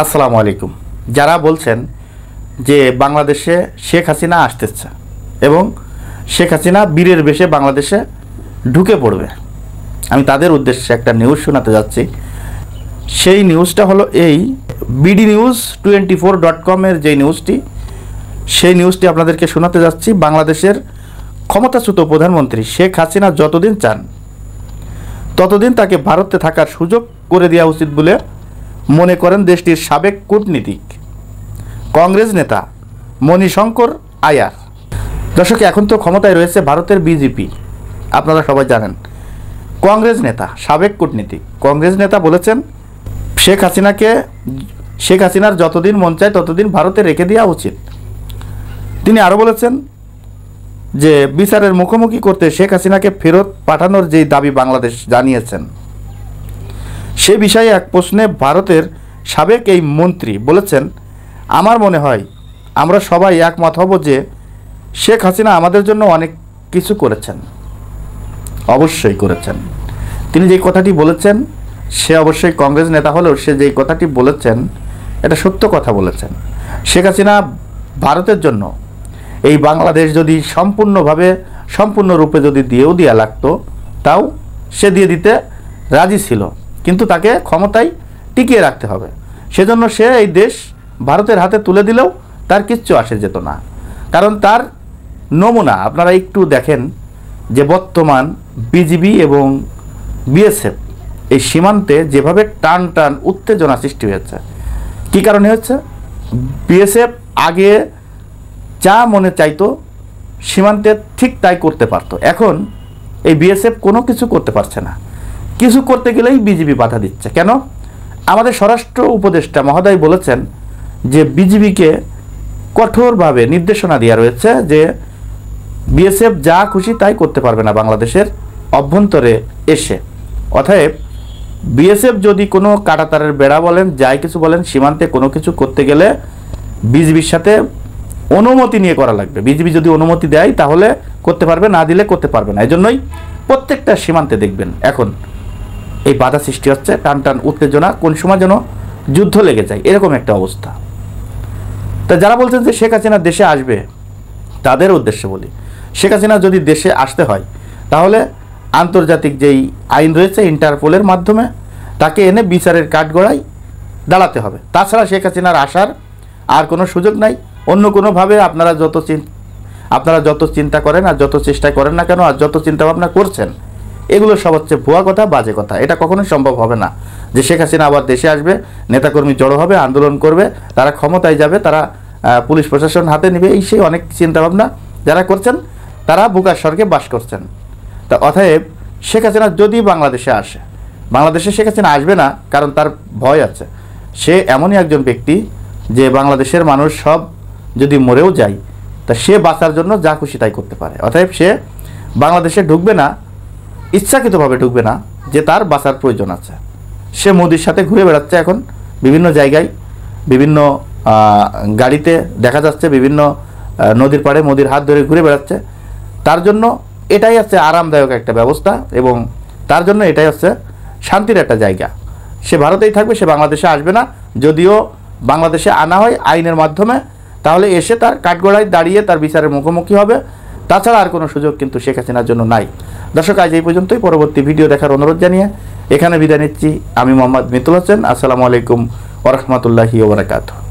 আসসালামু আলাইকুম। যারা বলছেন যে বাংলাদেশে শেখ হাসিনা আসতেছে এবং শেখ হাসিনা বীরের বেশে বাংলাদেশে ঢুকে পড়বে, আমি তাদের উদ্দেশ্যে একটা নিউজ শোনাতে যাচ্ছি। সেই নিউজটা হলো এই bdnews24.com এর যে নিউজটি, সেই নিউজটি আপনাদেরকে শোনাতে যাচ্ছি। বাংলাদেশের ক্ষমতাচ্যুত প্রধানমন্ত্রী শেখ হাসিনা যতদিন চান ততদিন তাকে ভারতে থাকার সুযোগ করে দেওয়া উচিত বলে মনে করেন দেশটির সাবেক কূটনীতিক কংগ্রেস নেতা মণিশঙ্কর আয়ার। দর্শক, এখন তো ক্ষমতায় রয়েছে ভারতের বিজেপি, আপনারা সবাই জানেন। কংগ্রেস নেতা, সাবেক কূটনীতিক কংগ্রেস নেতা বলেছেন শেখ হাসিনার যতদিন মন চায় ততদিন ভারতে রেখে দেওয়া উচিত। তিনি আরও বলেছেন যে বিচারের মুখোমুখি করতে শেখ হাসিনাকে ফেরত পাঠানোর যেই দাবি বাংলাদেশ জানিয়েছেন, সে বিষয়ে এক প্রশ্নে ভারতের সাবেক এই মন্ত্রী বলেছেন, আমার মনে হয় আমরা সবাই একমত হব যে শেখ হাসিনা আমাদের জন্য অনেক কিছু করেছেন, অবশ্যই করেছেন। তিনি যেই কথাটি বলেছেন, সে অবশ্যই কংগ্রেস নেতা হলেও সে যেই কথাটি বলেছেন এটা সত্য কথা বলেছেন। শেখ হাসিনা ভারতের জন্য এই বাংলাদেশ যদি সম্পূর্ণরূপে যদি দিয়েও দেওয়া লাগতো, তাও সে দিয়ে দিতে রাজি ছিল, কিন্তু তাকে ক্ষমতায় টিকিয়ে রাখতে হবে। সেজন্য সে এই দেশ ভারতের হাতে তুলে দিলেও তার কিচ্ছু আসে যেত না। কারণ তার নমুনা আপনারা একটু দেখেন যে বর্তমান বিজিবি এবং বিএসএফ এই সীমান্তে যেভাবে টান উত্তেজনা সৃষ্টি হয়েছে, কী কারণে হচ্ছে? বিএসএফ আগে যা মনে চাইতো সীমান্তে ঠিক তাই করতে পারতো, এখন এই বিএসএফ কোনো কিছু করতে পারছে না। কিছু করতে গেলেই বিজিবি বাধা দিচ্ছে। কেন? আমাদের স্বরাষ্ট্র উপদেষ্টা মহোদয় বলেছেন যে বিজিবিকে কঠোরভাবে নির্দেশনা দেওয়া রয়েছে যে বিএসএফ যা খুশি তাই করতে পারবে না বাংলাদেশের অভ্যন্তরে এসে। অতএব বিএসএফ যদি কোনো কাঁটাতারের বেড়া বলেন, যাই কিছু বলেন, সীমান্তে কোনো কিছু করতে গেলে বিজিবির সাথে অনুমতি নিয়ে করা লাগবে। বিজিবি যদি অনুমতি দেয় তাহলে করতে পারবে, না দিলে করতে পারবে না। এই জন্যই প্রত্যেকটা সীমান্তে দেখবেন এখন এই বাধা সৃষ্টি হচ্ছে, টান উত্তেজনা, কোন সময় যেন যুদ্ধ লেগে যায়, এরকম একটা অবস্থা। তা যারা বলছেন যে শেখ হাসিনা দেশে আসবে, তাদের উদ্দেশ্যে বলি, শেখ হাসিনা যদি দেশে আসতে হয় তাহলে আন্তর্জাতিক যেই আইন রয়েছে ইন্টারপোলের মাধ্যমে তাকে এনে বিচারের কাঠগড়ায় দাঁড়াতে হবে। তাছাড়া শেখ হাসিনার আসার আর কোনো সুযোগ নাই। অন্য কোনোভাবে আপনারা যত চিন্তা করেন আর যত চেষ্টা করেন না কেন, আর যত চিন্তাভাবনা করছেন, এগুলো সব হচ্ছে ভুয়া কথা, বাজে কথা। এটা কখনোই সম্ভব হবে না যে শেখ হাসিনা আবার দেশে আসবে, নেতাকর্মী জড়ো হবে, আন্দোলন করবে, তারা ক্ষমতায় যাবে, তারা পুলিশ প্রশাসন হাতে নেবে, এই সেই অনেক চিন্তাভাবনা যারা করছেন তারা বুকার স্বর্গে বাস করছেন। তা অতএব শেখ হাসিনা যদি বাংলাদেশে আসে, বাংলাদেশে শেখ হাসিনা আসবে না, কারণ তার ভয় আছে। সে এমনই একজন ব্যক্তি যে বাংলাদেশের মানুষ সব যদি মরেও যায় তা সে বাঁচার জন্য যা খুশি তাই করতে পারে। অতএব সে বাংলাদেশে ঢুকবে না, ইচ্ছাকৃতভাবে ঢুকবে না, যে তার বাঁচার প্রয়োজন আছে। সে মোদির সাথে ঘুরে বেড়াচ্ছে এখন বিভিন্ন জায়গায়, বিভিন্ন গাড়িতে দেখা যাচ্ছে, বিভিন্ন নদীর পাড়ে মোদির হাত ধরে ঘুরে বেড়াচ্ছে। তার জন্য এটাই হচ্ছে আরামদায়ক একটা ব্যবস্থা এবং তার জন্য এটাই হচ্ছে শান্তির একটা জায়গা। সে ভারতেই থাকবে, সে বাংলাদেশে আসবে না। যদিও বাংলাদেশে আনা হয় আইনের মাধ্যমে, তাহলে এসে তার কাঠগড়ায় দাঁড়িয়ে তার বিচারের মুখোমুখি হবে। তাছাড়া আর কোনো সুযোগ কিন্তু শেখ হাসিনার জন্য নাই। দর্শক, আজ এই পর্যন্তই। পরবর্তী ভিডিও দেখার অনুরোধ জানিয়ে এখানে বিদায় নিচ্ছি। আমি মোহাম্মদ মিতুল হোসেন। আসসালামু আলাইকুম ওয়া রাহমাতুল্লাহি ওয়া বারাকাতুহু।